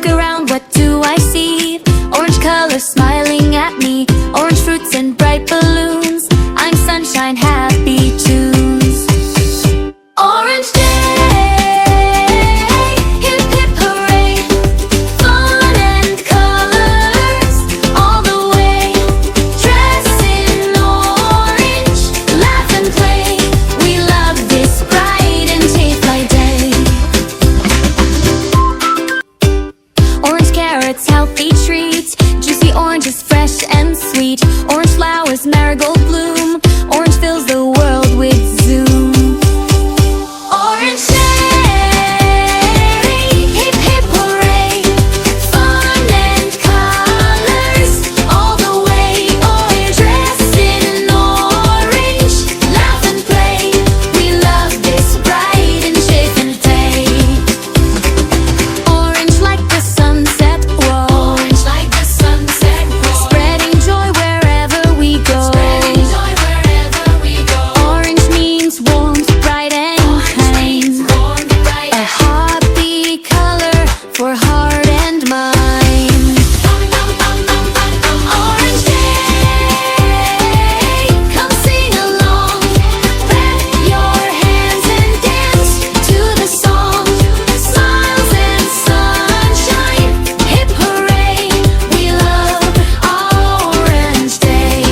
Look around, what do I see? Orange color smiling at me. Orange fruits and bright balloons. I'm sunshine, happy tunes. Orange day, hip hip hooray. Fun and colors all the way. Dress in orange, laugh and play. We love this bright and tasty day. Orange carrots, healthy treat. Juicy oranges, fresh and sweet. Orange flowers, marigold bloom. Orange fills the world with zoom. Orange day, hip hip hooray. Fun and colors all the way. Orange, dress in orange, laugh and play. We love this bright and cheerful day. Orange like the sunset, whoa. Orange like the sunset, whoa. Spreading joy wherever we go. Spreading joy wherever we go. Orange means warmth, bright and kind. A happy color for heart and mind. Orange day, come sing along. Clap your hands and dance to the song. Smiles and sunshine, hip hooray. We love Orange Day.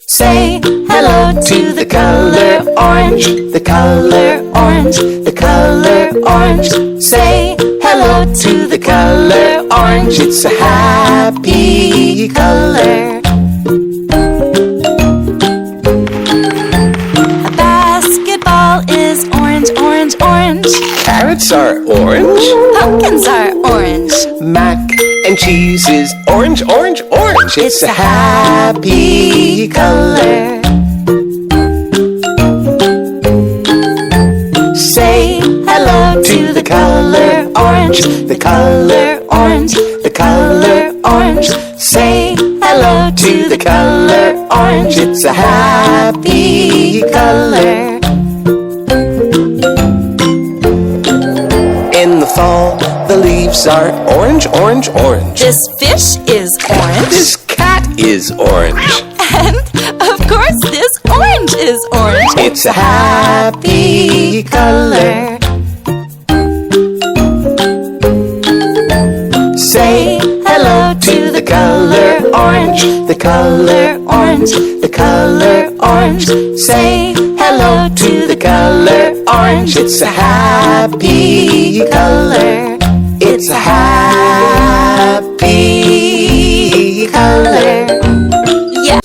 Say hello to the color orange, the color orange, the color orange. Say hello to the color orange. It's a happy color. A basketball is orange, orange, orange. Carrots are orange. Pumpkins are orange. Mac and cheese is orange, orange, orange. It's a happy color. Say hello to the color orange, the color orange, the color orange. Say hello to the color orange. It's a happy color. In the fall, the leaves are orange, orange, orange. This fish is orange. This cat is orange. And of course this orange is orange. It's a happy color. Say hello to the color orange, the color orange, the color orange. Say hello to the color orange. It's a happy color. It's a happy color. Yeah.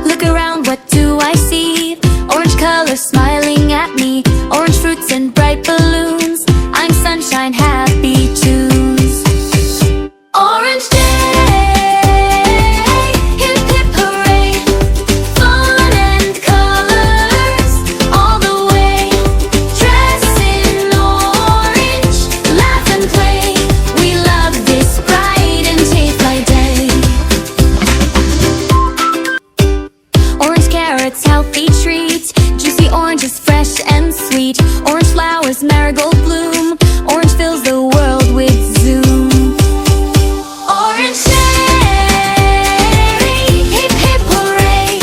Look around, what do I see? Orange color smiling at me. Orange fruits and bright balloons. I'm sunshine, happy tunes. Orange day, hip hip hooray. Fun and colors all the way. Dress in orange, laugh and play. We love this bright and tasty day. Orange carrots, healthy treat. Juicy oranges, fresh and sweet. Orange flowers, marigold bloom. Orange fills the world with zoom. Orange day, hip hip hooray.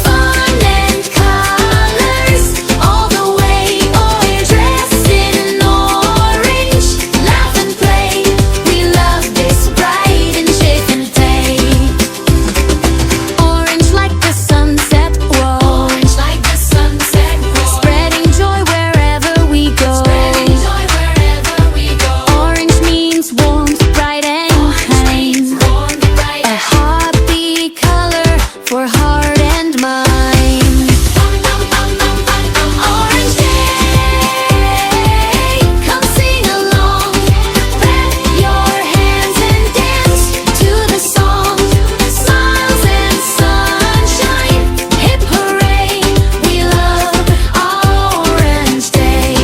Fun and colors all the way. Orange, dress in orange, laugh and play. We love this bright and cheerful day. Orange like the sunset, whoa. Orange like the sunset, whoa. Spreading joy wherever we go. Spreading joy wherever we go. Orange means warmth, bright and kind. A happy color for heart and mind. Orange day, come sing along. Clap your hands and dance to the song. Smiles and sunshine, hip hooray. We love Orange Day.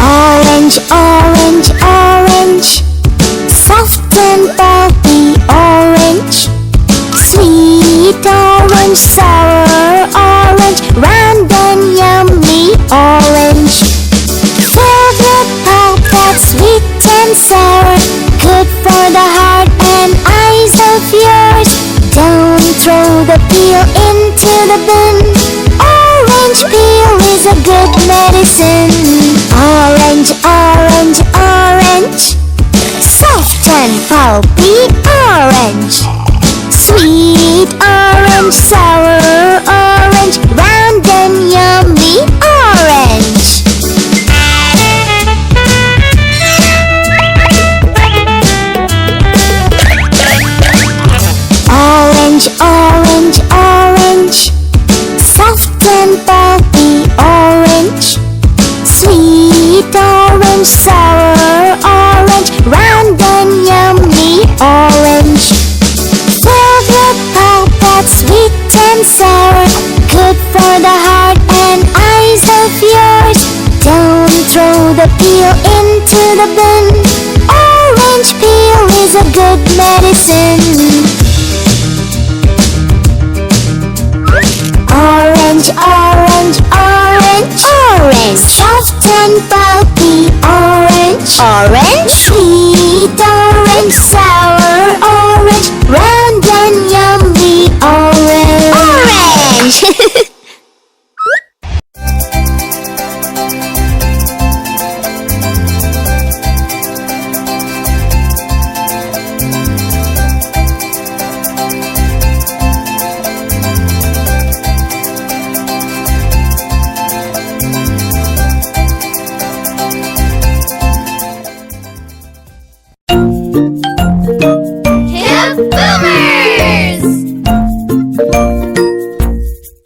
Orange, orange, orange, soft and bold, Sweet orange, sour orange, round and yummy orange. Filled with pulp that's sweet and sour, good for the heart and eyes of yours. Don't throw the peel into the bin. Orange peel is a good medicine. Orange, orange, orange. Soft and pulpy orange. Sweet orange, sour orange, round and yummy orange. Orange, orange, orange. Soft and pulpy orange. Sweet orange, sour orange, round and yummy orange. Filled with pulp that's sweet and sour, good for the heart and eyes of yours. Don't throw the peel into the bin. Orange peel is a good medicine. Orange, orange, orange, orange. Soft and pulpy orange. Orange. Sweet orange, sour orange, round and yummy orange. Orange!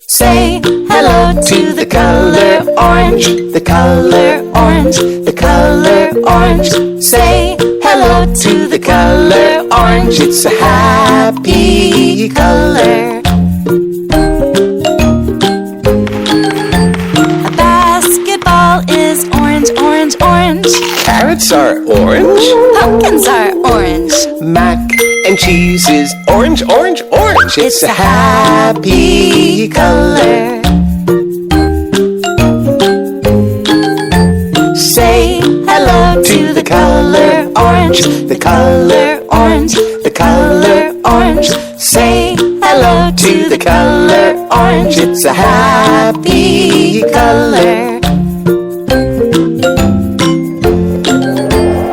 Say hello to the color orange, the color orange, the color orange. Say hello to the color orange. It's a happy color. A basketball is orange, orange, orange. Carrots are orange. Pumpkins are orange. Mac and cheese is orange, orange, orange. It's a happy color. Say hello to the color orange, the color orange, the color orange. Say hello to the color orange. It's a happy color.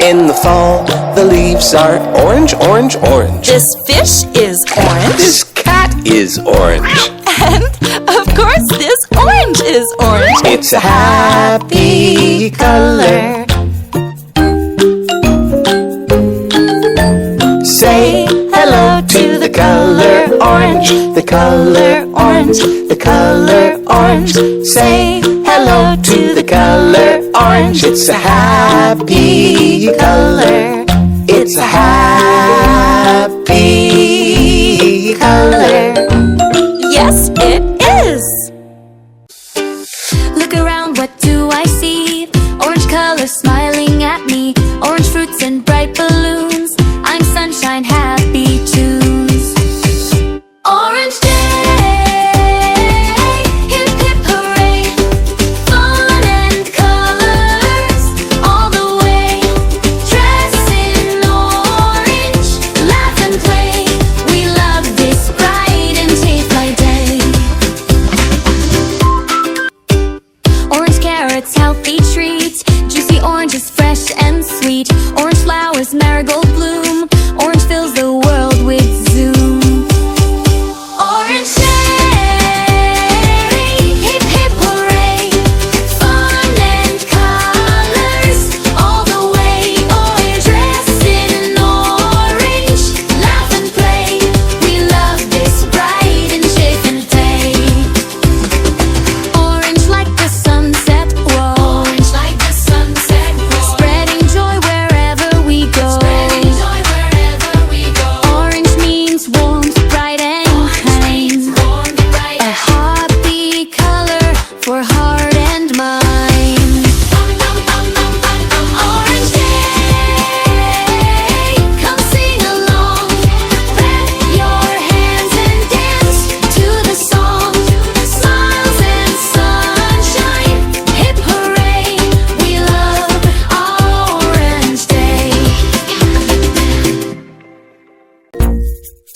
In the fall, the leaves are orange, orange, orange. This fish is orange. This cat is orange. And, of course, this orange is orange. It's a happy color. Say hello to the color orange, the color orange, the color orange. Say hello to the color orange. It's a happy color. It's a happy color. Yes, it is. Look around, what do I see? Orange color smiling at me. Orange fruits and bright balloons. I'm sunshine, happy tunes. Orange day, hip hip hooray. Fun and colors all the way. Dress in orange.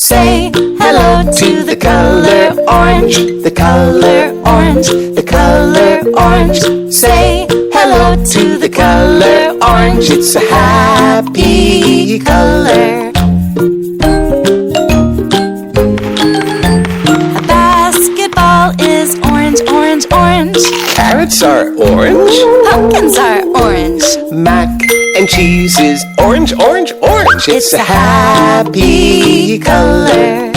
Say hello to the color orange. The color orange, the color orange. Say hello to the color orange. It's a happy color. A basketball is orange, orange, orange. Carrots are orange. Pumpkins are orange. Mac and cheese is orange, orange, orange. It's a happy color.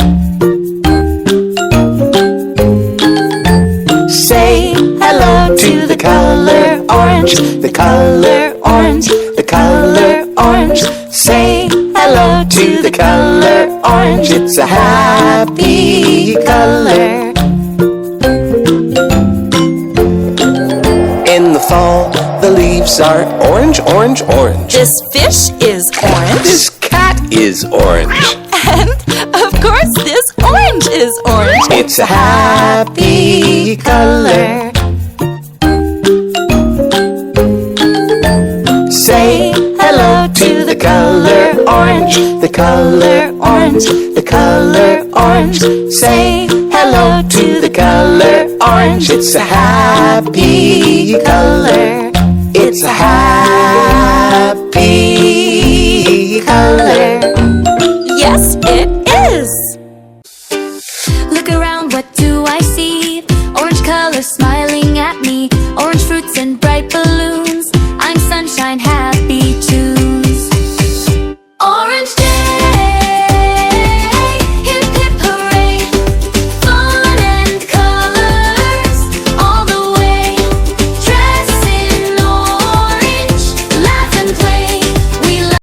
Say hello to the color orange. The color orange, the color orange. Say hello to the color orange. It's a happy color. In the fall, the leaves are orange, orange, orange. This fish is orange. This cat is orange. And, of course, this orange is orange. It's a happy color. Say hello to the color orange. The color orange, the color orange. Say hello to the color orange. It's a happy color. It's a happy